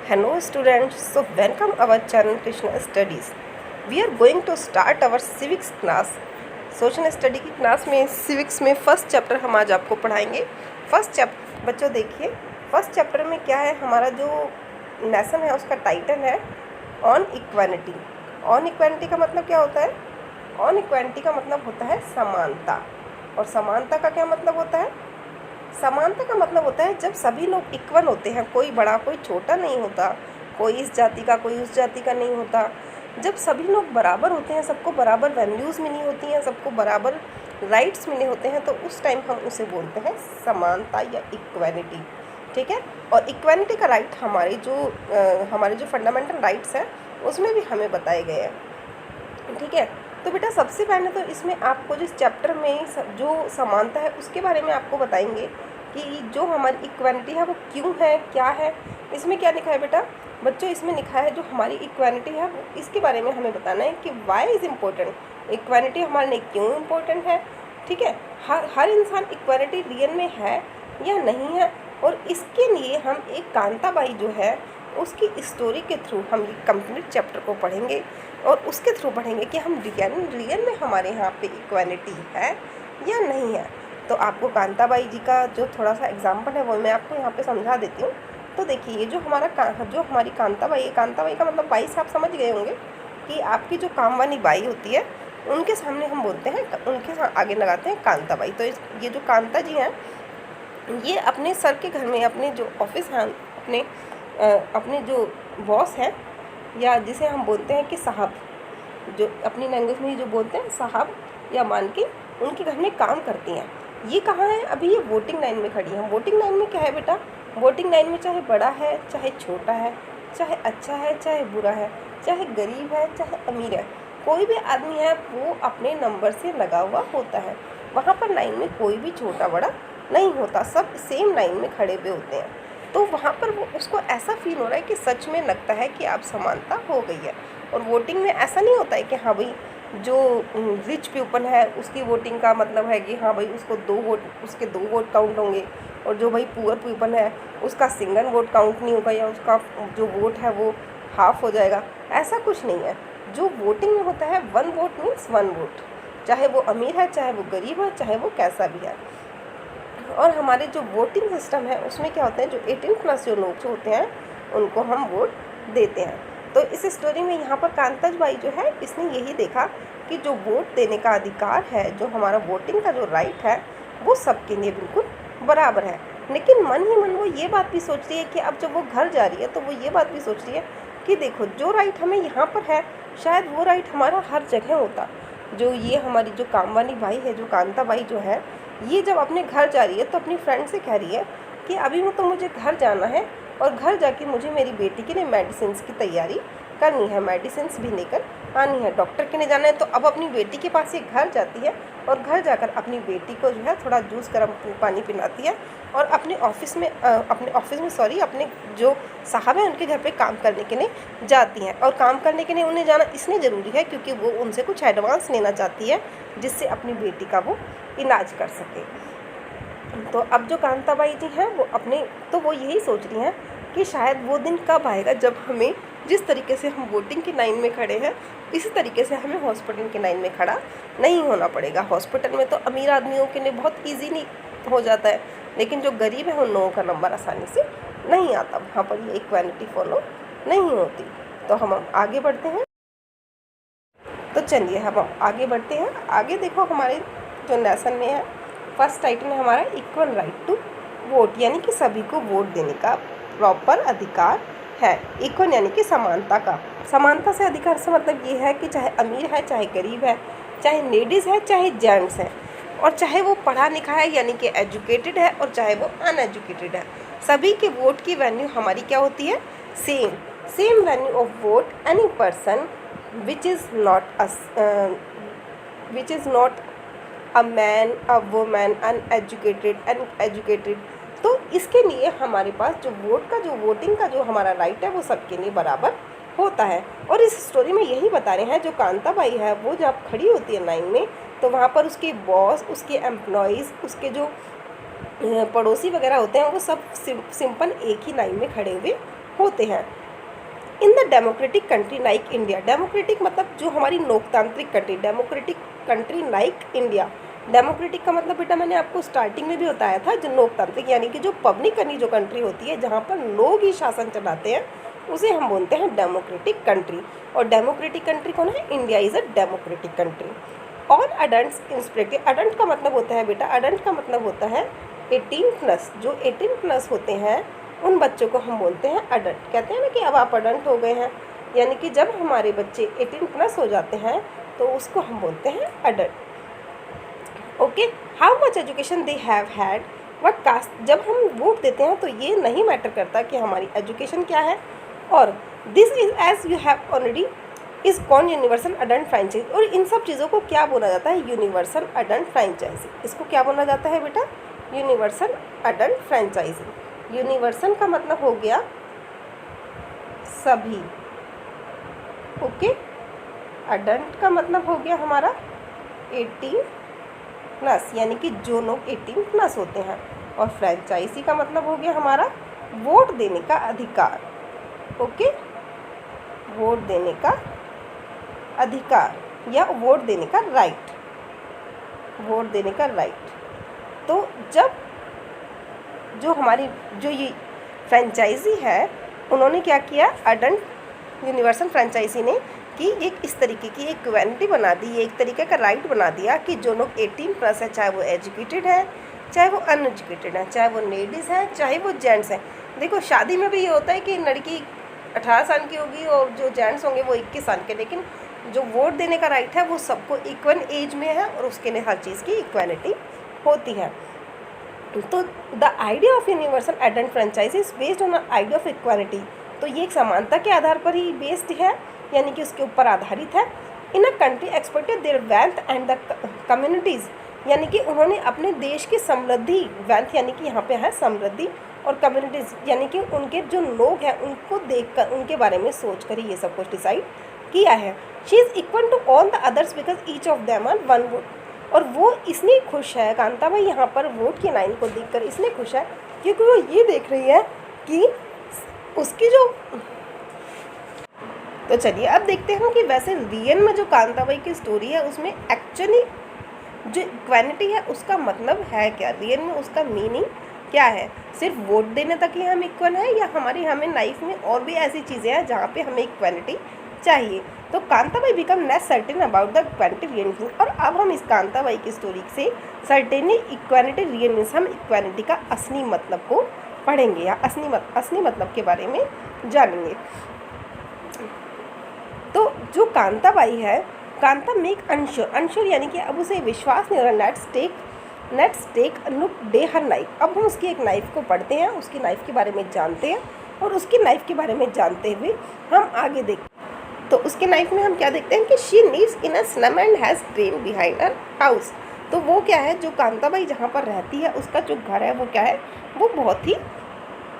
Hello students, so welcome our channel Krishna Studies. We are going to start our civics class. Social study की class में civics में first chapter हम आज आपको पढ़ाएंगे। First chapter बच्चों देखिए, फर्स्ट चैप्टर में क्या है, हमारा जो लेसन है उसका टाइटल है ऑन इक्वालिटी। ऑन इक्वालिटी का मतलब क्या होता है? ऑन इक्वालिटी का मतलब होता है समानता। और समानता का क्या मतलब होता है? समानता का मतलब होता है जब सभी लोग इक्वल होते हैं, कोई बड़ा कोई छोटा नहीं होता, कोई इस जाति का कोई उस जाति का नहीं होता। जब सभी लोग बराबर होते हैं, सबको बराबर वैल्यूज़ मिली होती हैं, सबको बराबर राइट्स मिले होते हैं, तो उस टाइम हम उसे बोलते हैं समानता या इक्वालिटी। ठीक है। और इक्वालिटी का राइट हमारे जो फंडामेंटल राइट्स हैं उसमें भी हमें बताए गए हैं। ठीक है। तो बेटा सबसे पहले तो इसमें आपको जिस चैप्टर में जो समानता है उसके बारे में आपको बताएंगे कि जो हमारी इक्वालिटी है वो क्यों है, क्या है। इसमें क्या लिखा है बेटा? बच्चों इसमें लिखा है जो हमारी इक्वालिटी है वो इसके बारे में हमें बताना है कि वाई इज़ इम्पोर्टेंट। इक्वालिटी हमारे लिए क्यों इम्पोर्टेंट है। ठीक है। हर इंसान इक्वालिटी रियल में है या नहीं है, और इसके लिए हम एक कांताबाई जो है उसकी स्टोरी के थ्रू हम ये कंप्लीट चैप्टर को पढ़ेंगे, और उसके थ्रू पढ़ेंगे कि हम रियल में हमारे यहाँ पे इक्वालिटी है या नहीं है। तो आपको कांताबाई जी का जो थोड़ा सा एग्जाम्पल है वो मैं आपको यहाँ पे समझा देती हूँ। तो देखिए, ये जो हमारी कांताबाई है, कांताबाई का मतलब बाई से आप समझ गए होंगे कि आपकी जो काम वाली बाई होती है उनके सामने हम बोलते हैं, उनके आगे लगाते हैं कांताबाई। तो ये जो कांता जी हैं ये अपने सर के घर में, अपने जो ऑफिस हैं, अपने जो बॉस हैं, या जिसे हम बोलते हैं कि साहब, जो अपनी लैंग्वेज में जो बोलते हैं साहब या मान के, उनके घर में काम करती हैं। ये कहाँ है? अभी ये वोटिंग लाइन में खड़ी हैं। वोटिंग लाइन में क्या है बेटा? वोटिंग लाइन में चाहे बड़ा है चाहे छोटा है, चाहे अच्छा है चाहे बुरा है, चाहे गरीब है चाहे अमीर है, कोई भी आदमी है वो अपने नंबर से लगा हुआ होता है। वहाँ पर लाइन में कोई भी छोटा बड़ा नहीं होता, सब सेम लाइन में खड़े हुए होते हैं। तो वहाँ पर वो उसको ऐसा फील हो रहा है कि सच में लगता है कि आप समानता हो गई है। और वोटिंग में ऐसा नहीं होता है कि हाँ भाई जो रिच पीपल है उसकी वोटिंग का मतलब है कि हाँ भाई उसके दो वोट काउंट होंगे, और जो भाई पुअर पीपल है उसका सिंगल वोट काउंट नहीं होगा, या उसका जो वोट है वो हाफ हो जाएगा। ऐसा कुछ नहीं है। जो वोटिंग में होता है, one vote means one vote, चाहे वो अमीर है चाहे वो गरीब है चाहे वो कैसा भी है। और हमारे जो वोटिंग सिस्टम है उसमें क्या होता है, जो 18+ जो लोग जो होते हैं उनको हम वोट देते हैं। तो इस स्टोरी में यहाँ पर कांताबाई जो है इसने यही देखा कि जो वोट देने का अधिकार है, जो हमारा वोटिंग का जो राइट है वो सबके लिए बिल्कुल बराबर है। लेकिन मन ही मन वो ये बात भी सोच रही है कि अब जब वो घर जा रही है तो वो ये बात भी सोच रही है कि देखो जो राइट हमें यहाँ पर है शायद वो राइट हमारा हर जगह होता। जो ये हमारी जो काम वाली बाई है, जो कांताबाई जो है, ये जब अपने घर जा रही है तो अपनी फ्रेंड से कह रही है कि अभी तो मुझे घर जाना है, और घर जाके मुझे मेरी बेटी के लिए मेडिसिन की तैयारी करनी है, मेडिसिन भी लेकर आनी है, डॉक्टर के लिए जाना है। तो अब अपनी बेटी के पास ये घर जाती है, और घर जाकर अपनी बेटी को जो है थोड़ा जूस गर्म पानी पिलाती है, और अपने ऑफिस में अपने जो साहब हैं उनके घर पे काम करने के लिए जाती हैं। और काम करने के लिए उन्हें जाना इसलिए ज़रूरी है क्योंकि वो उनसे कुछ एडवांस लेना चाहती है जिससे अपनी बेटी का वो इलाज कर सके। तो अब जो कांताबाई जी हैं वो यही सोच रही हैं कि शायद वो दिन कब आएगा जब हमें, जिस तरीके से हम वोटिंग की लाइन में खड़े हैं इसी तरीके से हमें हॉस्पिटल की लाइन में खड़ा नहीं होना पड़ेगा। हॉस्पिटल में तो अमीर आदमियों के लिए बहुत ईजीली हो जाता है, लेकिन जो गरीब है उन लोगों का नंबर आसानी से नहीं आता, वहाँ पर ये इक्वालिटी फॉलो नहीं होती। तो हम आगे बढ़ते हैं। तो चलिए हम आगे बढ़ते हैं। आगे देखो, हमारे जो लेसन में है फर्स्ट टाइटल है हमारा इक्वल राइट टू वोट, यानी कि सभी को वोट देने का प्रॉपर अधिकार है। इक्वल यानी कि समानता का, समानता से अधिकार से मतलब ये है कि चाहे अमीर है चाहे गरीब है, चाहे लेडीज़ है चाहे जेंट्स है, और चाहे वो पढ़ा लिखा है यानी कि एजुकेटेड है, और चाहे वो अनएजुकेटेड है, सभी के वोट की वैल्यू हमारी क्या होती है? Same value of vote any person which is not a man, a woman, uneducated, educated। तो इसके लिए हमारे पास जो वोटिंग का जो हमारा राइट है वो सबके लिए बराबर होता है। और इस स्टोरी में यही बता रहे हैं, जो कांताबाई है वो जब खड़ी होती है लाइन में तो वहाँ पर उसके बॉस, उसके एम्प्लॉयज़, उसके जो पड़ोसी वगैरह होते हैं वो सब सिंपल एक ही लाइन में खड़े हुए होते हैं। In the democratic country like India, democratic मतलब जो हमारी लोकतांत्रिक country, democratic country like India. Democratic का मतलब बेटा मैंने आपको स्टार्टिंग में भी बताया था, जो लोकतांत्रिक यानी कि जो पब्लिक करनी जो कंट्री होती है, जहाँ पर लोग ही शासन चलाते हैं, उसे हम बोलते हैं डेमोक्रेटिक कंट्री। और डेमोक्रेटिक कंट्री कौन है? India is a democratic country. All adults inspirated, adult का मतलब होता है बेटा, अडल्ट का मतलब होता है 18+, जो 18+ होते हैं उन बच्चों को हम बोलते हैं अडल्ट। कहते हैं ना कि अब आप अडल्ट हो गए हैं, यानी कि जब हमारे बच्चे 18+ हो जाते हैं तो उसको हम बोलते हैं adult. Okay, how much education they have had, what caste, जब हम वोट देते हैं तो ये नहीं मैटर करता कि हमारी एजुकेशन क्या है। और this is as you have already is called universal adult franchise, और इन सब चीज़ों को क्या बोला जाता है? Universal adult franchise. इसको क्या बोला जाता है बेटा? Universal adult franchise. यूनिवर्सल का मतलब हो गया सभी, ओके। अडल्ट का मतलब हो गया हमारा 18+, यानी कि जो लोग 18+ होते हैं। और फ्रेंचाइजी का मतलब हो गया हमारा वोट देने का अधिकार, ओके, वोट देने का अधिकार या वोट देने का राइट, वोट देने का राइट। तो जब जो हमारी जो ये फ्रेंचाइजी है, उन्होंने क्या किया, अडल्ट यूनिवर्सल फ्रेंचाइजी ने, कि एक इस तरीके की एक इक्वालिटी बना दी, एक तरीके का राइट बना दिया कि जो लोग 18+ है, चाहे वो एजुकेटेड है, चाहे वो अनएजुकेटेड है, चाहे वो लेडीज़ हैं, चाहे वो जेंट्स हैं। देखो शादी में भी ये होता है कि लड़की 18 साल की होगी और जो जेंट्स होंगे वो 21 साल के, लेकिन जो वोट देने का राइट है वो सबको इक्वल एज में है और उसके लिए हर चीज़ की इक्वालिटी होती है। तो the idea of universal adult franchise is based on idea of equality, तो ये एक समानता के आधार पर ही बेस्ड है, यानी कि उसके ऊपर आधारित है। In a country expected their wealth and the communities, यानी कि उन्होंने अपने देश की समृद्धि, वेल्थ यानी कि यहाँ पे है समृद्धि, और कम्युनिटीज़ यानी कि उनके जो लोग हैं उनको देखकर, उनके बारे में सोच कर ही ये सब कुछ डिसाइड किया है। She is equal to all the others because each of them are one vote, और वो इसलिए खुश है, कांता भाई यहाँ पर वोट की लाइन को देखकर इसलिए खुश है क्योंकि वो ये देख रही है कि उसकी जो, तो चलिए अब देखते हैं कि वैसे रियल में जो कांता बाई की स्टोरी है उसमें एक्चुअली जो इक्वालिटी है उसका मतलब है क्या, रियल में उसका मीनिंग क्या है। सिर्फ वोट देने तक ही हम इक्वल हैं या हमें लाइफ में और भी ऐसी चीज़ें हैं जहाँ पे हमें इक्वालिटी चाहिए। तो Kanta by become less certain about the equality real meaning, और अब हम इस कांता बाई की स्टोरी से सर्टेनली इक्वालिटी रियल मीन्स, हम इक्वालिटी का असली मतलब को पढ़ेंगे या असली मतलब के बारे में जानेंगे। तो जो कांता बाई है, कांता मेक अनश्योर यानी कि अब उसे विश्वास नहीं हो रहा, let's take look day her life. अब हम उसकी एक लाइफ को पढ़ते हैं, उसकी लाइफ के बारे में जानते हैं, और उसकी लाइफ के बारे में जानते हुए हम आगे देखते हैं। तो उसके लाइफ में हम क्या देखते हैं कि she lives in a slum and has drain behind her house. तो वो क्या है, जो कांता बाई जहाँ पर रहती है उसका जो घर है वो क्या है, वो बहुत ही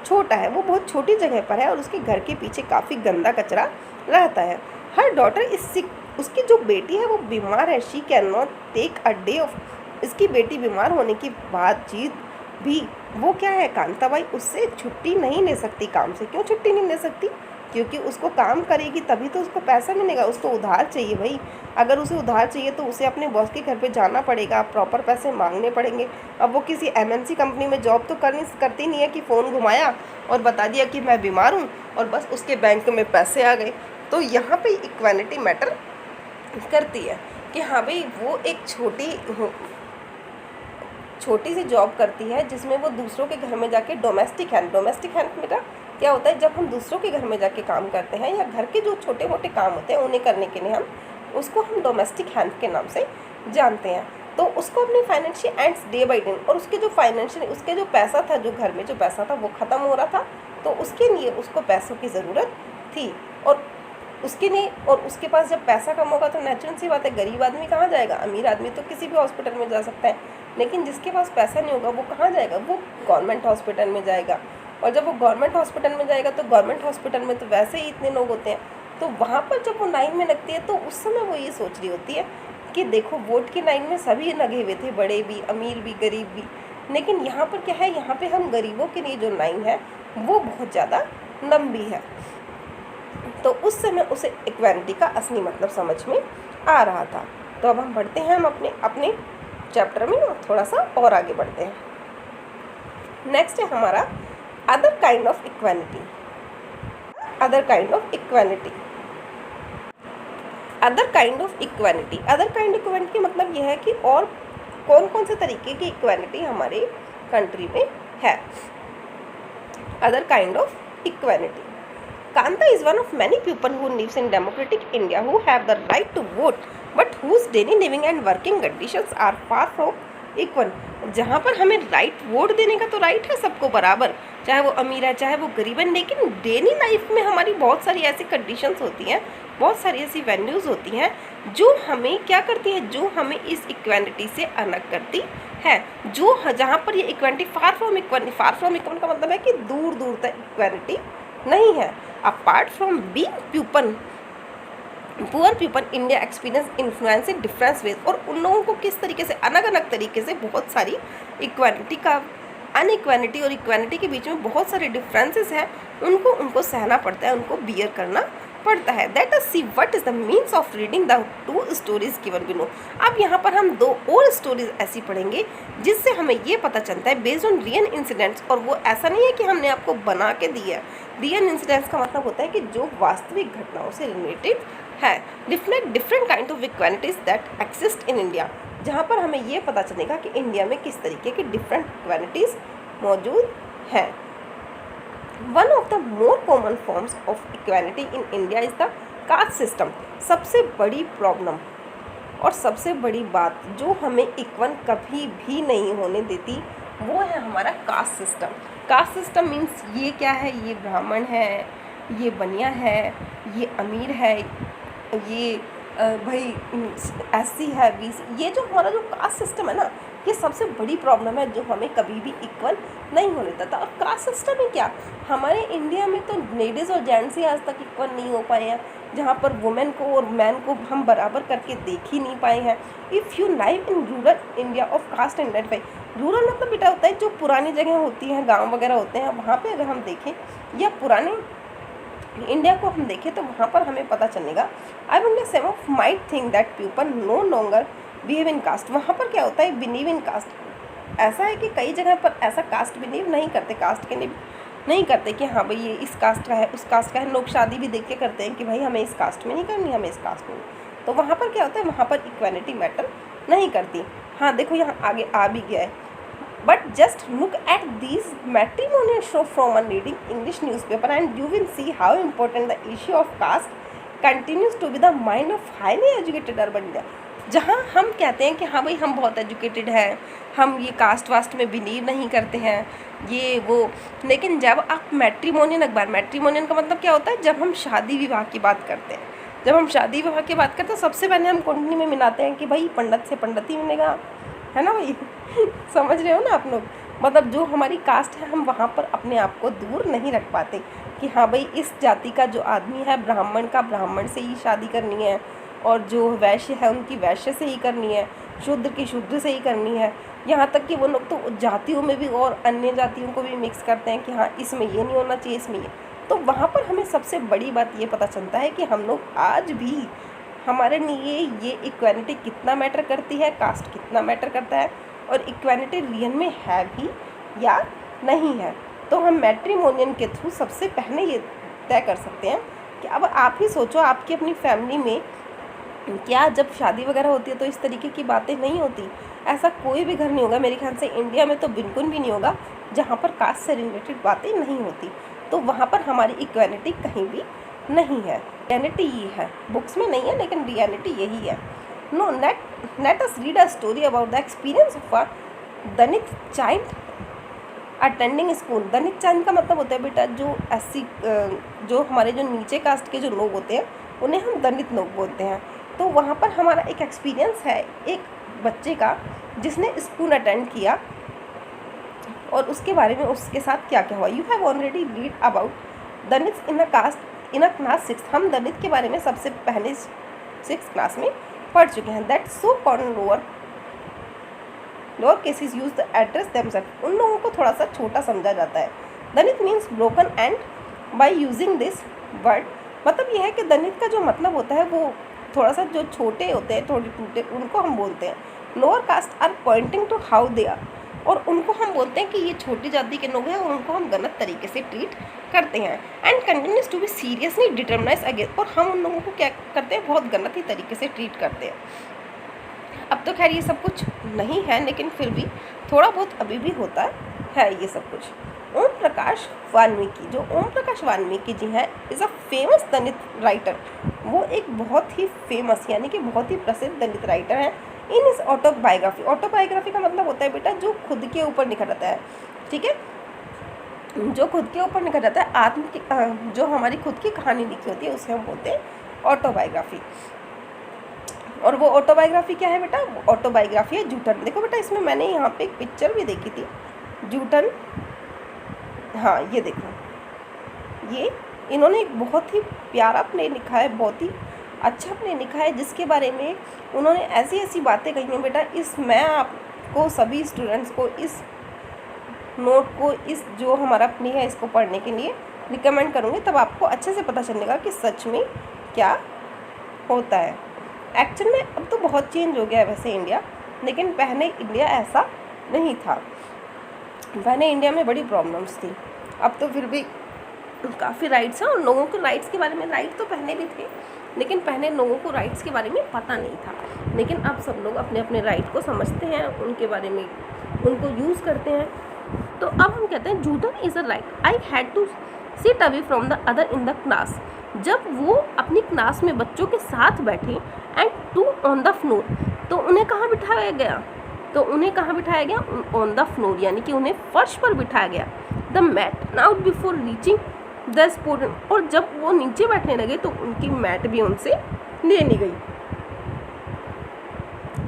छोटा है, वो बहुत छोटी जगह पर है, और उसके घर के पीछे काफ़ी गंदा कचरा रहता है। हर डॉटर इज सिक, उसकी जो बेटी है वो बीमार है, she can not take a day off, इसकी बेटी बीमार होने की बातचीत भी वो क्या है, कांता बाई उससे छुट्टी नहीं ले सकती काम से। क्यों छुट्टी नहीं ले सकती? क्योंकि उसको काम करेगी तभी तो उसको पैसा मिलेगा, उसको उधार चाहिए भाई। अगर उसे उधार चाहिए तो उसे अपने बॉस के घर पे जाना पड़ेगा, प्रॉपर पैसे मांगने पड़ेंगे। अब वो किसी MNC कंपनी में जॉब तो करती नहीं है कि फ़ोन घुमाया और बता दिया कि मैं बीमार हूँ और बस उसके बैंक में पैसे आ गए। तो यहाँ पे इक्वालिटी मैटर करती है कि हाँ भाई वो एक छोटी सी जॉब करती है जिसमें वो दूसरों के घर में जाके डोमेस्टिक हेल्प बेटा क्या होता है, जब हम दूसरों के घर में जाके काम करते हैं या घर के जो छोटे मोटे काम होते हैं उन्हें करने के लिए हम डोमेस्टिक हेल्प के नाम से जानते हैं। तो उसको अपने financial ends day by day, और उसके जो पैसा था, जो घर में जो पैसा था वो ख़त्म हो रहा था, तो उसके लिए उसको पैसों की ज़रूरत थी। और उसके पास जब पैसा कम होगा तो नेचुरल सी बात है, गरीब आदमी कहाँ जाएगा? अमीर आदमी तो किसी भी हॉस्पिटल में जा सकता है, लेकिन जिसके पास पैसा नहीं होगा वो कहाँ जाएगा? वो गवर्नमेंट हॉस्पिटल में जाएगा। और जब वो गवर्नमेंट हॉस्पिटल में जाएगा तो गवर्नमेंट हॉस्पिटल में तो वैसे ही इतने लोग होते हैं, तो वहाँ पर जब वो लाइन में लगती है तो उस समय वो ये सोच रही होती है कि देखो वोट की लाइन में सभी लगे हुए थे, बड़े भी, अमीर भी, गरीब भी, लेकिन यहाँ पर क्या है, यहाँ पे हम गरीबों के लिए जो लाइन है वो बहुत ज़्यादा लंबी है। तो उस समय उसे इक्वालिटी का असली मतलब समझ में आ रहा था। तो अब हम बढ़ते हैं, हम अपने चैप्टर में थोड़ा सा और आगे बढ़ते हैं। नेक्स्ट है हमारा other kind of equality. Other kind of equality, other kind of equality, other kind equality मतलब यह है कि और कौन कौन से तरीके की इक्वालिटी हमारे कंट्री में है। Other kind of equality, Kanta is one of many people who lives in democratic India who have the right to vote, but whose daily living and working conditions are far from equal। जहाँ पर हमें right vote देने का तो right है सबको बराबर, चाहे वो अमीर है चाहे वो गरीब है, लेकिन डेली लाइफ में हमारी बहुत सारी ऐसी कंडीशंस होती हैं, बहुत सारी ऐसी वैल्यूज़ होती हैं जो हमें क्या करती है, जो हमें इस इक्वालिटी से अलग करती है। जो जहाँ पर ये equality far from equality, far from equal का मतलब है कि दूर दूर तक इक्वालिटी नहीं है। Apart from being people, poor people India experience influence in difference ways. और उन लोगों को किस तरीके से अलग अलग तरीके से बहुत सारी इक्वालिटी का, अनइक्वालिटी और इक्वालिटी के बीच में बहुत सारे डिफरेंसेस हैं, उनको सहना पड़ता है, उनको बियर करना पड़ता है। That us see what is the means of reading the two stories given below. अब यहाँ पर हम दो और स्टोरीज ऐसी पढ़ेंगे जिससे हमें ये पता चलता है बेस्ड ऑन रियल इंसिडेंट्स। और वो ऐसा नहीं है कि हमने आपको बना के दिया, रियल इंसिडेंट्स का मतलब होता है कि जो वास्तविक घटनाओं से रिलेटेड है। Different kind of equalities that exist in India, जहाँ पर हमें ये पता चलेगा कि इंडिया में किस तरीके की डिफरेंट इक्वालिटीज मौजूद हैं। One of the more common forms of equality in India is the caste system. सबसे बड़ी प्रॉब्लम और सबसे बड़ी बात जो हमें इक्वल कभी भी नहीं होने देती वो है हमारा caste system. Caste system means ये क्या है, ये ब्राह्मण है, ये बनिया है, ये अमीर है, ये भाई एससी है, बीसी, ये जो हमारा जो कास्ट सिस्टम है ना, ये सबसे बड़ी प्रॉब्लम है जो हमें कभी भी इक्वल नहीं होने देता। और कास्ट सिस्टम है क्या, हमारे इंडिया में तो लेडीज़ और जेंट्स ही आज तक इक्वल नहीं हो पाए हैं, जहाँ पर वुमेन को और मैन को हम बराबर करके देख ही नहीं पाए हैं। If you live in rural India of caste identify, rural मतलब बेटा होता है जो पुरानी जगह होती हैं, गाँव वगैरह होते हैं, वहाँ पर अगर हम देखें या पुराने इंडिया को हम देखें तो वहाँ पर हमें पता चलेगा। I would some of might think that people no longer behave in caste. वहाँ पर क्या होता है, बिलीव इन कास्ट। ऐसा है कि कई जगह पर ऐसा कास्ट बिलीव नहीं करते, कास्ट के लिए नहीं करते कि हाँ भाई ये इस कास्ट का है, उस कास्ट का है। लोग शादी भी देख के करते हैं कि भाई हमें इस कास्ट में नहीं करनी, हमें इस कास्ट में। तो वहाँ पर क्या होता है, वहाँ पर इक्वालिटी मैटर नहीं करती। हाँ देखो यहाँ आगे आ भी गया है। But just look at these matrimonial show from a reading English newspaper and you will see how important the issue of caste continues to be the mind of highly educated urban India। जहाँ हम कहते हैं कि हाँ भाई हम बहुत educated हैं, हम ये कास्ट वास्ट में बिलीव नहीं करते हैं, ये वो, लेकिन जब आप मैट्रिमोनियल अखबार, मैट्रिमोनियल का मतलब क्या होता है, जब हम शादी विवाह की बात करते हैं, जब हम शादी विवाह की बात करते हैं सबसे पहले हम कुंडली में मिलाते हैं कि भाई पंडित से पंडित ही मिलेगा, है ना भाई समझ रहे हो ना आप लोग। मतलब जो हमारी कास्ट है हम वहाँ पर अपने आप को दूर नहीं रख पाते कि हाँ भाई इस जाति का जो आदमी है ब्राह्मण का ब्राह्मण से ही शादी करनी है, और जो वैश्य है उनकी वैश्य से ही करनी है, शूद्र की शूद्र से ही करनी है। यहाँ तक कि वो लोग तो जातियों में भी और अन्य जातियों को भी मिक्स करते हैं कि हाँ इसमें ये नहीं होना चाहिए, इसमें ये। तो वहाँ पर हमें सबसे बड़ी बात ये पता चलता है कि हम लोग आज भी, हमारे लिए ये इक्वालिटी कितना मैटर करती है, कास्ट कितना मैटर करता है, और इक्वालिटी रियल में है भी या नहीं है। तो हम मैट्रिमोनियल के थ्रू सबसे पहले ये तय कर सकते हैं कि अब आप ही सोचो आपकी अपनी फैमिली में क्या जब शादी वगैरह होती है तो इस तरीके की बातें नहीं होती। ऐसा कोई भी घर नहीं होगा मेरे ख्याल से, इंडिया में तो बिल्कुल भी नहीं होगा जहाँ पर कास्ट से रिलेटेड बातें नहीं होती। तो वहाँ पर हमारी इक्वालिटी कहीं भी नहीं है। रियलिटी ये है, बुक्स में नहीं है लेकिन रियलिटी यही है। No let us read a story about the experience of a Dalit child attending school. Dalit child का मतलब होता है बेटा जो एससी, जो हमारे जो नीचे कास्ट के जो लोग होते हैं उन्हें हम दलित लोग बोलते हैं। तो वहाँ पर हमारा एक एक्सपीरियंस है एक बच्चे का जिसने स्कूल अटेंड किया और उसके बारे में उसके साथ क्या क्या हुआ। You have already read about Dalit in a caste in a class 6। हम दलित के बारे में सबसे पहले 6th क्लास में पढ़ चुके हैं। That so corn lower cases use the address themself. उन लोगों को थोड़ा सा छोटा समझा जाता है। Dalit means broken and by using this word, मतलब यह है कि दलित का जो मतलब होता है वो थोड़ा सा जो छोटे होते हैं, थोड़े टूटे, उनको हम बोलते हैं lower caste are pointing to how they are, और उनको हम बोलते हैं कि ये छोटी जाति के लोग हैं और उनको हम गलत तरीके से ट्रीट करते हैं। And continues to be seriously determinize again, और हम उन लोगों को क्या करते हैं, बहुत गलत ही तरीके से ट्रीट करते हैं। अब तो खैर ये सब कुछ नहीं है, लेकिन फिर भी थोड़ा बहुत अभी भी होता है ये सब कुछ। ओम प्रकाश वाल्मीकि, जो ओम प्रकाश वाल्मीकि जी हैं is a famous Dalit writer, वो एक बहुत ही फेमस यानी कि बहुत ही प्रसिद्ध दलित राइटर हैं। इन इस ऑटोबायोग्राफी, ऑटोबायोग्राफी का मतलब होता है बेटा जो खुद के ऊपर लिखा रहता है, ठीक है, जो खुद के ऊपर लिखा रहता है, आत्म की जो हमारी खुद की कहानी लिखी होती है उसे हम बोलते हैं ऑटोबायोग्राफी। और वो ऑटोबायोग्राफी क्या है बेटा, ऑटोबायोग्राफी है जूटन। देखो बेटा इसमें मैंने यहाँ पे एक पिक्चर भी देखी थी, जूटन, हाँ ये देखो, ये इन्होंने एक बहुत ही प्यारा प्ले लिखा है, बहुत ही अच्छा प्ले लिखा है, जिसके बारे में उन्होंने ऐसी ऐसी बातें कही हैं बेटा। मैं आपको सभी स्टूडेंट्स को इस नोट को, इस जो हमारा प्ले है इसको पढ़ने के लिए रिकमेंड करूँगी, तब आपको अच्छे से पता चलेगा कि सच में क्या होता है। एक्चुअल में अब तो बहुत चेंज हो गया है वैसे इंडिया, लेकिन पहले इंडिया ऐसा नहीं था, पहले इंडिया में बड़ी प्रॉब्लम्स थी। अब तो फिर भी काफ़ी राइट्स हैं, और लोगों को राइट्स के बारे में, राइट तो पहले भी थे लेकिन पहले लोगों को राइट्स के बारे में पता नहीं था, लेकिन अब सब लोग अपने अपने राइट को समझते हैं, उनके बारे में उनको यूज़ करते हैं। तो अब हम कहते हैं Joothan is a right, I had to sit away from the other in the class, जब वो अपनी क्लास में बच्चों के साथ बैठे and to on the floor, तो उन्हें कहाँ बिठाया गया, तो उन्हें कहाँ बिठाया गया, ऑन द फ्लोर, यानी कि उन्हें फर्श पर बिठाया गया। The mat now before reaching the student, और जब वो नीचे बैठने लगे तो उनकी मैट भी उनसे ले ली गई।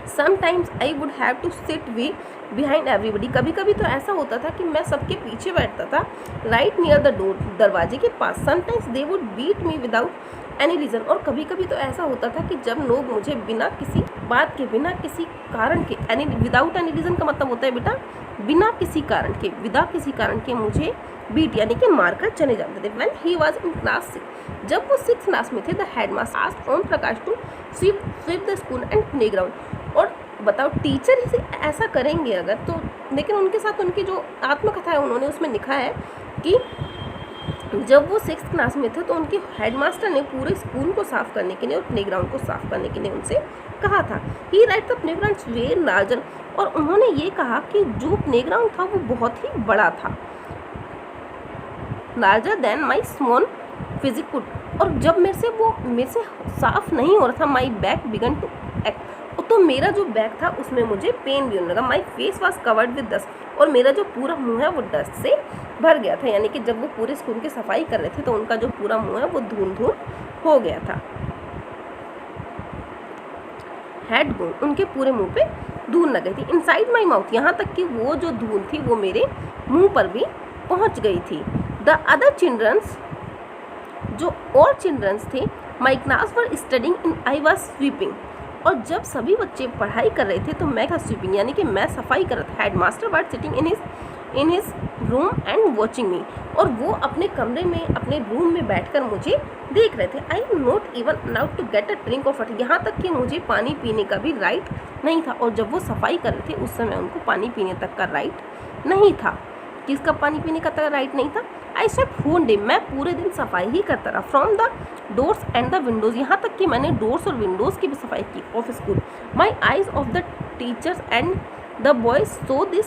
Sometimes I would have to sit way behind everybody, कभी कभी तो ऐसा होता था कि मैं सबके पीछे बैठता था, राइट नियर द डोर, दरवाजे के पास। Sometimes they would beat me without any reason, और कभी कभी तो ऐसा होता था कि जब लोग मुझे बिना किसी बात के, बिना किसी कारण के, एनी विदाउट एनी रीज़न का मतलब होता है बेटा बिना किसी कारण के, विदा किसी कारण के मुझे बीट यानी कि मारकर चले जाते थे। When he was in class 6, जब वो 6th क्लास में थे, the headmaster asked Om Prakash to sweep the school and playground, और बताओ टीचर ही ऐसा करेंगे अगर तो, लेकिन उनके साथ उनकी जो आत्मकथा है उन्होंने उसमें लिखा है कि जब वो 6th क्लास में थे तो उनके हेडमास्टर ने पूरे स्कूल को साफ़ करने के लिए और प्लेग्राउंड को साफ़ करने के लिए उनसे कहा था। He write the playground where larger, और उन्होंने ये कहा कि जो प्लेग्राउंड था वो बहुत ही बड़ा था, larger than my small physique foot, और जब मेरे से साफ नहीं हो रहा था, माई बैक बिगन टू एक्ट, तो मेरा जो बैक था उसमें मुझे पेन भी होने लगा। My face was covered with dust, और मेरा जो पूरा मुंह है वो डस्ट से भर गया था, यानी कि जब वो पूरे स्कूल की सफाई कर रहे थे तो उनका जो पूरा मुंह है वो धूल धूल हो गया था। हेड गो, उनके पूरे मुंह पे धूल लग गई थी। इनसाइड माई माउथ, यहाँ तक कि वो जो धूल थी वो मेरे मुंह पर भी पहुँच गई थी। द अदर चिल्ड्रंस, जो और चिल्ड्रंस थे, my class were studying in I was sweeping, और जब सभी बच्चे पढ़ाई कर रहे थे तो मैं था स्वीपिंग, यानी कि मैं सफाई कर रहा था। Head master were sitting in his room and watching मी, और वो अपने कमरे में, अपने रूम में बैठकर मुझे देख रहे थे। I am not even allowed to get a drink of water, यहाँ तक कि मुझे पानी पीने का भी राइट नहीं था, और जब वो सफाई कर रहे थे उस समय उनको पानी पीने तक का राइट नहीं था। किसका पानी पीने का राइट नहीं था? आई स्वेप्ट होल डे, मैं पूरे दिन सफाई ही करता रहा। From the doors and the Windows, यहाँ तक कि मैंने डोर्स और विंडोज़ की भी सफाई की of school. My eyes of the teachers and the boys so this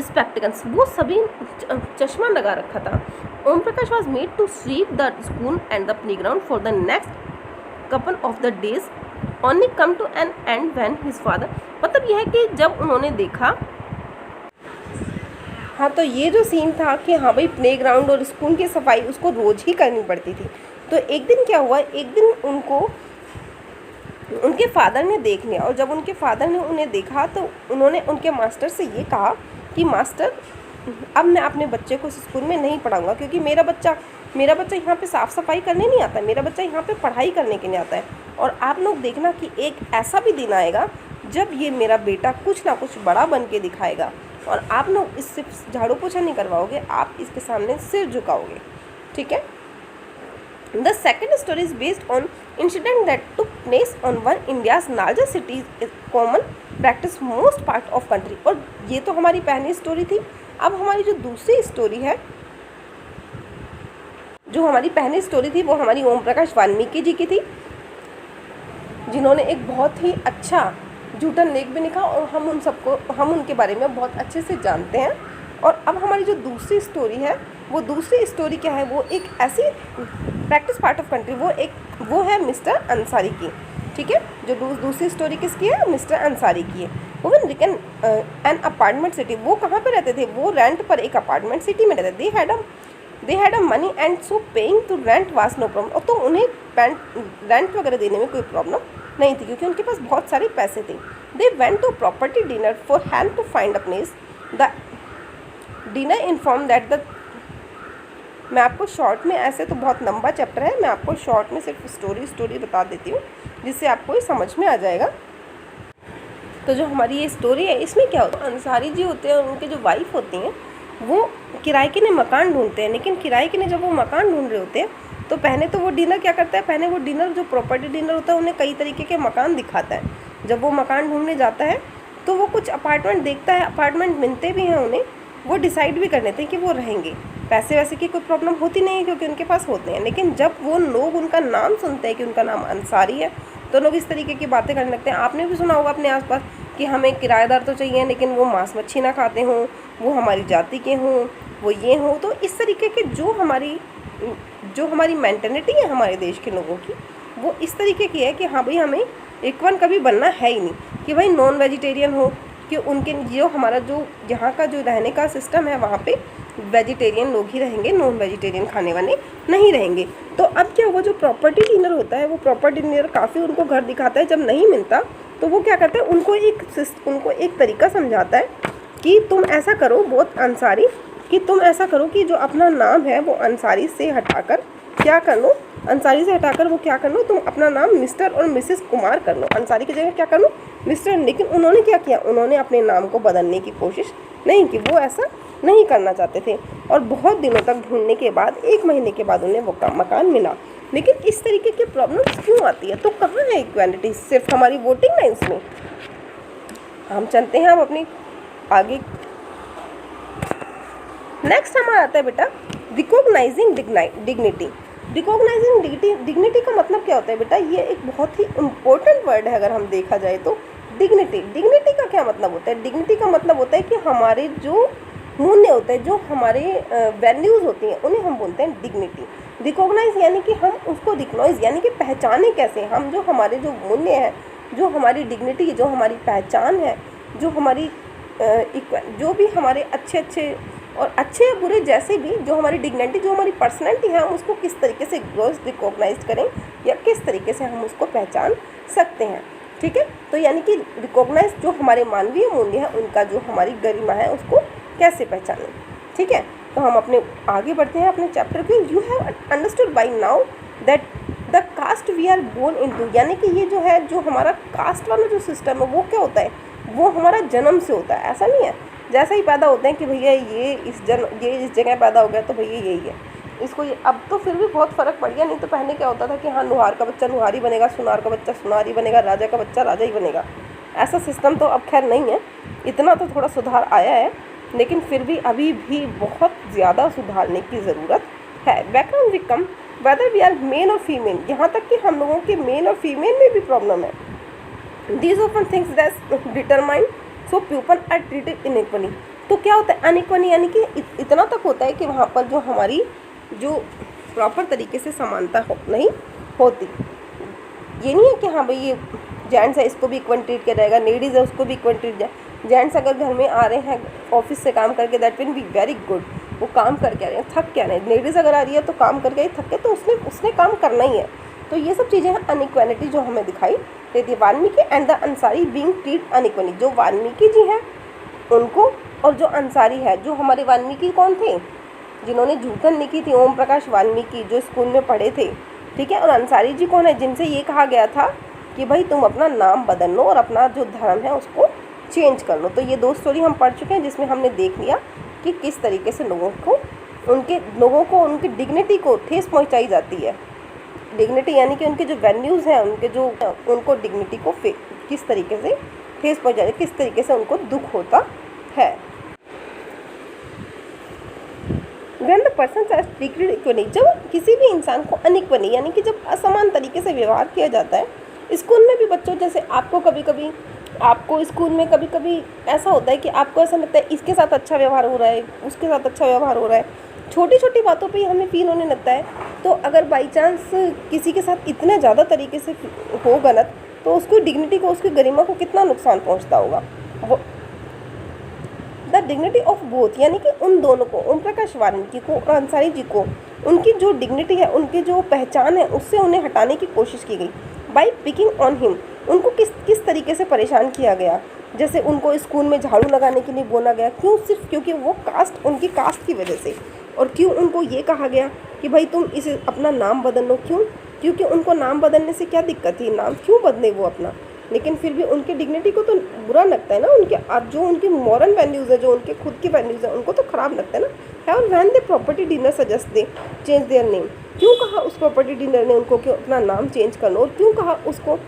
spectacles, वो सभी चश्मा लगा रखा था। Om Prakash was made to sweep the school and the playground for the next couple of the days, only come to an end when his father, मतलब यह है कि जब उन्होंने देखा, हाँ तो ये जो सीन था कि हाँ भाई प्लेग्राउंड और स्कूल की सफाई उसको रोज़ ही करनी पड़ती थी। तो एक दिन क्या हुआ, एक दिन उनको उनके फादर ने देख लिया, और जब उनके फादर ने उन्हें देखा तो उन्होंने उनके मास्टर से ये कहा कि मास्टर अब मैं अपने बच्चे को स्कूल में नहीं पढ़ाऊँगा, क्योंकि मेरा बच्चा यहाँ पे साफ़ सफाई करने नहीं आता है, मेरा बच्चा यहाँ पे पढ़ाई करने के लिए आता है। और आप लोग देखना कि एक ऐसा भी दिन आएगा जब ये मेरा बेटा कुछ ना कुछ बड़ा बन के दिखाएगा, और आप लोग इससे झाड़ू पोछा नहीं करवाओगे, आप इसके सामने सिर झुकाओगे, ठीक है। The second story is based on incident that took place on one India's largest cities, is common practice most part of country। और ये तो हमारी पहली स्टोरी थी। अब हमारी जो दूसरी स्टोरी है, जो हमारी पहली स्टोरी थी वो हमारी ओम प्रकाश वाल्मीकि जी की थी, जिन्होंने एक बहुत ही अच्छा जूठन लेख भी लिखा और हम उनके बारे में बहुत अच्छे से जानते हैं। और अब हमारी जो दूसरी स्टोरी है, वो दूसरी स्टोरी क्या है, वो एक ऐसी प्रैक्टिस पार्ट ऑफ कंट्री, वो है मिस्टर अंसारी की। ठीक है, जो दूसरी स्टोरी किसकी है, मिस्टर अंसारी की है। वो एन अपार्टमेंट सिटी, वो कहाँ पे रहते थे, वो रेंट पर एक अपार्टमेंट सिटी में रहते थे। They had a money and so paying to rent was no problem. तो उन्हें रेंट वगैरह देने में कोई प्रॉब्लम नहीं थी, क्योंकि उनके पास बहुत सारे पैसे थे। They went to property dealer for help to find a place. The dealer inform that the, मैं आपको शॉर्ट में, ऐसे तो बहुत लंबा चैप्टर है, मैं आपको शॉर्ट में सिर्फ स्टोरी बता देती हूँ, जिससे आपको ये समझ में आ जाएगा। तो जो हमारी ये स्टोरी है, इसमें क्या होता है, अंसारी जी होते हैं और उनके जो वाइफ होती हैं, वो किराए के लिए मकान ढूंढते हैं। लेकिन किराए के लिए जब वो मकान ढूंढ रहे होते हैं, तो पहले तो वो डीलर क्या करता है, पहले वो डीलर जो प्रॉपर्टी डीलर होता है, उन्हें कई तरीके के मकान दिखाता है। जब वो मकान ढूंढने जाता है, तो वो कुछ अपार्टमेंट देखता है, अपार्टमेंट मिलते भी हैं उन्हें, वो डिसाइड भी कर लेते हैं कि वो रहेंगे। पैसे वैसे की कोई प्रॉब्लम होती नहीं है, क्योंकि उनके पास होते हैं। लेकिन जब वो लोग उनका नाम सुनते हैं कि उनका नाम अंसारी है, तो लोग इस तरीके की बातें करने लगते हैं। आपने भी सुना होगा अपने आसपास कि हमें किराएदार तो चाहिए, लेकिन वो मांस मच्छी ना खाते हों, वो हमारी जाति के हों, वो ये हों। तो इस तरीके के जो हमारी मेंटेलिटी है हमारे देश के लोगों की, वो इस तरीके की है कि हाँ भाई, हमें इक्वन कभी बनना है ही नहीं, कि भाई नॉन वेजिटेरियन हो, कि उनके जो हमारा जो यहाँ का जो रहने का सिस्टम है, वहाँ पे वेजिटेरियन लोग ही रहेंगे, नॉन वेजिटेरियन खाने वाले नहीं रहेंगे। तो अब क्या हुआ, जो प्रॉपर्टी डीलर होता है, वो प्रॉपर्टी डीलर काफ़ी उनको घर दिखाता है। जब नहीं मिलता, तो वो क्या करता है, उनको एक तरीका समझाता है कि तुम ऐसा करो, बहुत अंसारी, कि तुम ऐसा करो कि जो अपना नाम है वो अंसारी से हटाकर क्या कर लो, अंसारी से हटाकर वो क्या कर लो, तुम अपना नाम मिस्टर और मिसेस कुमार कर लो, अंसारी की जगह क्या कर लो, मिस्टर। लेकिन उन्होंने क्या किया, उन्होंने अपने नाम को बदलने की कोशिश नहीं की, वो ऐसा नहीं करना चाहते थे। और बहुत दिनों तक ढूंढने के बाद, 1 महीने के बाद उन्हें वो मकान मिला। लेकिन इस तरीके की प्रॉब्लम्स क्यों आती है, तो कहाँ है इक्वालिटी, सिर्फ हमारी वोटिंग लाइन्स में। हम चलते हैं अब अपनी आगे। नेक्स्ट हमारा आता है बेटा रिकॉग्नाइजिंग डिग्निटी। रिकॉग्नाइजिंग डिग्निटी का मतलब क्या होता है बेटा, ये एक बहुत ही इम्पोर्टेंट वर्ड है अगर हम देखा जाए तो। डिग्निटी का क्या मतलब होता है, डिग्निटी का मतलब होता है कि हमारे जो मूल्य होते हैं, जो हमारे वैल्यूज़ होती हैं, उन्हें हम बोलते हैं डिग्निटी। रिकॉग्नाइज यानी कि हम उसको रिकॉग्नाइज यानी कि पहचाने कैसे हम, जो हमारे जो मूल्य हैं, जो हमारी डिग्निटी, जो हमारी पहचान है, जो हमारी जो भी हमारे अच्छे और अच्छे या बुरे जैसे भी जो हमारी डिग्निटी, जो हमारी पर्सनैलिटी है, हम उसको किस तरीके से रिकॉग्नाइज करें या किस तरीके से हम उसको पहचान सकते हैं। ठीक है, तो यानी कि रिकॉग्नाइज जो हमारे मानवीय मूल्य है, उनका जो हमारी गरिमा है, उसको कैसे पहचानें। ठीक है, तो हम अपने आगे बढ़ते हैं अपने चैप्टर के। You have understood by now that the caste we are born into, यानी कि ये जो है, जो हमारा कास्ट वाला जो सिस्टम है, वो क्या होता है, वो हमारा जन्म से होता है। ऐसा नहीं है जैसा ही पैदा होते हैं कि भैया ये इस जगह पैदा हो गया तो भैया यही है, इसको ये। अब तो फिर भी बहुत फ़र्क पड़ गया, नहीं तो पहले क्या होता था कि हाँ, लुहार का बच्चा लुहारी बनेगा, सुनार का बच्चा सुनारी बनेगा, राजा का बच्चा राजा ही बनेगा। ऐसा सिस्टम तो अब खैर नहीं है, इतना तो थोड़ा सुधार आया है, लेकिन फिर भी अभी भी बहुत ज़्यादा सुधारने की ज़रूरत है। Background become whether we are male और फीमेल, यहाँ तक कि हम लोगों के मेल और फीमेल में भी प्रॉब्लम है। These open things that determine so people are treated inequally. तो क्या होता है अनइक्वली, यानी कि इतना तक होता है कि वहाँ पर जो हमारी जो प्रॉपर तरीके से समानता नहीं होती। ये नहीं है कि हाँ भाई ये जेंट्स है इसको भी इक्वल ट्रीट किया जाएगा, लेडीज़ है उसको भी इक्वल ट्रीट जाए। जेंट्स अगर घर में आ रहे हैं ऑफिस से काम करके, that will be very good, वो काम करके आ रहे हैं, थक क्या रहे। लेडीज़ अगर आ रही है तो काम करके ही थक के, तो उसने काम करना ही है। तो ये सब चीज़ें हैं अनइक्वालिटी जो हमें दिखाई देती है। Valmiki and the Ansari being treat unequally, जो वाल्मीकि जी हैं उनको और जो अंसारी है, जो हमारे वाल्मीकि कौन थे, जिन्होंने जूठन लिखी थी, ओम प्रकाश वाल्मीकि, जो स्कूल में पढ़े थे। ठीक है, और अंसारी जी कौन है, जिनसे ये कहा गया था कि भाई तुम अपना नाम बदल लो और अपना जो धर्म है उसको चेंज कर लो। तो ये 2 स्टोरी हम पढ़ चुके हैं, जिसमें हमने देख लिया कि किस तरीके से लोगों को उनकी डिग्निटी को ठेस पहुंचाई जाती है। डिग्निटी यानी कि उनके जो वैल्यूज़ हैं, उनके जो उनको डिग्निटी को किस तरीके से ठेस पहुँचाए, किस तरीके से उनको दुख होता है। When the person is treated equally, जब किसी भी इंसान को अनइक्वली यानी कि जब असमान तरीके से व्यवहार किया जाता है। स्कूल में भी बच्चों, जैसे आपको कभी कभी आपको स्कूल में कभी कभी ऐसा होता है कि आपको ऐसा लगता है इसके साथ अच्छा व्यवहार हो रहा है, उसके साथ अच्छा व्यवहार हो रहा है, छोटी छोटी बातों पे ही हमें फील होने लगता है। तो अगर बाई चांस किसी के साथ इतने ज़्यादा तरीके से हो गलत, तो उसको डिग्निटी को, उसकी गरिमा को कितना नुकसान पहुँचता होगा। वो द डिग्निटी ऑफ बोथ यानी कि उन दोनों को, ओम प्रकाश वाल्मीकि को और अंसारी जी को, उनकी जो डिग्निटी है, उनकी जो पहचान है, उससे उन्हें हटाने की कोशिश की गई। बाई पिकिंग ऑन हिम, उनको किस तरीके से परेशान किया गया। जैसे उनको स्कूल में झाड़ू लगाने के लिए बोला गया, क्यों? सिर्फ क्योंकि वो कास्ट, उनकी कास्ट की वजह से। और क्यों उनको ये कहा गया कि भाई तुम इसे अपना नाम बदल लो। क्यों? क्योंकि उनको नाम बदलने से क्या दिक्कत थी, नाम क्यों बदले वो अपना। लेकिन फिर भी उनकी डिग्निटी को तो बुरा लगता है ना, उनके आज जो उनकी मॉरल वैल्यूज़ है, जो उनके खुद की वैल्यूज़ है, उनको तो ख़राब लगता है ना। और when they property dinner suggest they change their name, क्यों कहा उस प्रॉपर्टी डिनर ने उनको कि अपना नाम चेंज कर लो। और क्यों कहा उसको,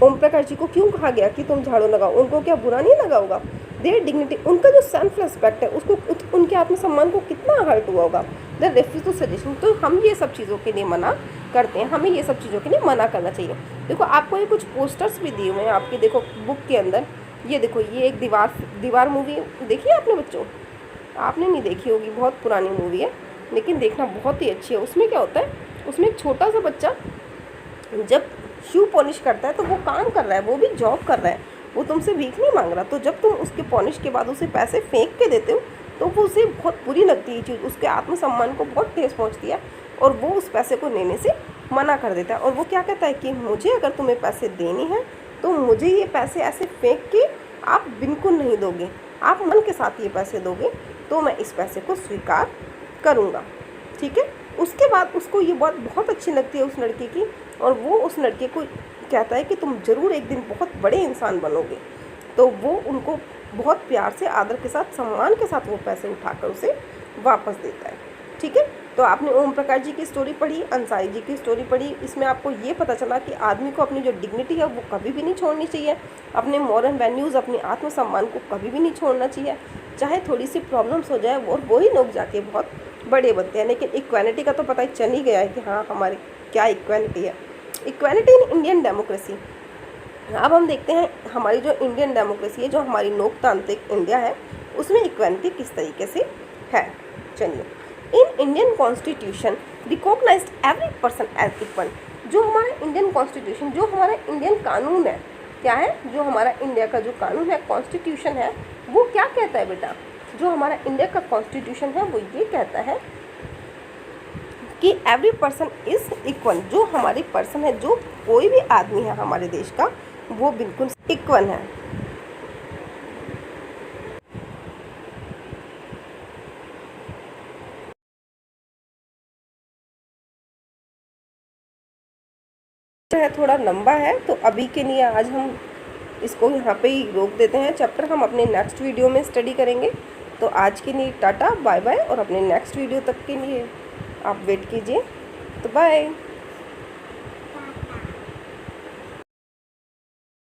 ओम प्रकाश जी को क्यों कहा गया कि तुम झाड़ू लगाओ। उनको क्या बुरा नहीं लगा होगा? देयर डिग्निटी, उनका जो सेल्फ रिस्पेक्ट है, उसको, उनके आत्मसम्मान को कितना हर्ट हुआ होगा। द रेफ्यूज टू सजेशन, तो हम ये सब चीज़ों के लिए मना करते हैं, हमें ये सब चीज़ों के लिए मना करना चाहिए। देखो आपको ये कुछ पोस्टर्स भी दिए हुए हैं आपके, देखो बुक के अंदर। ये देखो, ये एक दीवार मूवी देखी है आपने बच्चों? आपने नहीं देखी होगी, बहुत पुरानी मूवी है, लेकिन देखना बहुत ही अच्छी है। उसमें क्या होता है, उसमें एक छोटा सा बच्चा जब शू पॉलिश करता है, तो वो काम कर रहा है, वो भी जॉब कर रहा है, वो तुमसे भीख नहीं मांग रहा। तो जब तुम उसके पॉलिश के बाद उसे पैसे फेंक के देते हो, तो वो उसे बहुत बुरी लगती है चीज़, उसके आत्मसम्मान को बहुत ठेस पहुँचती है, और वो उस पैसे को लेने से मना कर देता है। और वो क्या कहता है कि मुझे अगर तुम्हें पैसे देने हैं, तो मुझे ये पैसे ऐसे फेंक के आप बिल्कुल नहीं दोगे, आप मन के साथ ये पैसे दोगे, तो मैं इस पैसे को स्वीकार करूँगा। ठीक है। उसके बाद उसको ये बात बहुत अच्छी लगती है उस लड़के की, और वो उस लड़के को कहता है कि तुम ज़रूर एक दिन बहुत बड़े इंसान बनोगे। तो वो उनको बहुत प्यार से, आदर के साथ, सम्मान के साथ वो पैसे उठाकर उसे वापस देता है। ठीक है। तो आपने ओम प्रकाश जी की स्टोरी पढ़ी, अंसारी जी की स्टोरी पढ़ी, इसमें आपको ये पता चला कि आदमी को अपनी जो डिग्निटी है वो कभी भी नहीं छोड़नी चाहिए, अपने मॉरल वैल्यूज़, अपने आत्मसम्मान को कभी भी नहीं छोड़ना चाहिए। चाहे थोड़ी सी प्रॉब्लम्स हो जाए, और वही लोग जाके बहुत बड़े बनते हैं। लेकिन इक्वालिटी का तो पता ही चल ही गया है कि हाँ, हमारे क्या इक्वालिटी है। Equality in Indian democracy. अब हम देखते हैं हमारी जो इंडियन डेमोक्रेसी है, जो हमारी लोकतांत्रिक इंडिया है, उसमें इक्वालिटी किस तरीके से है। चलिए, in Indian constitution recognised every person as equal. जो हमारा इंडियन कॉन्स्टिट्यूशन, जो हमारा इंडियन कानून है, क्या है, जो हमारा इंडिया का जो कानून है, कॉन्स्टिट्यूशन है, वो क्या कहता है बेटा? जो हमारा इंडिया का कॉन्स्टिट्यूशन है वो ये कहता है कि एवरी पर्सन इज़ इक्वल। जो हमारी पर्सन है, जो कोई भी आदमी है हमारे देश का, वो बिल्कुल इक्वल है। है थोड़ा लंबा है, तो अभी के लिए आज हम इसको यहाँ पे ही रोक देते हैं। चैप्टर हम अपने नेक्स्ट वीडियो में स्टडी करेंगे। तो आज के लिए टाटा बाय बाय, और अपने नेक्स्ट वीडियो तक के लिए आप वेट कीजिए। तो बाय।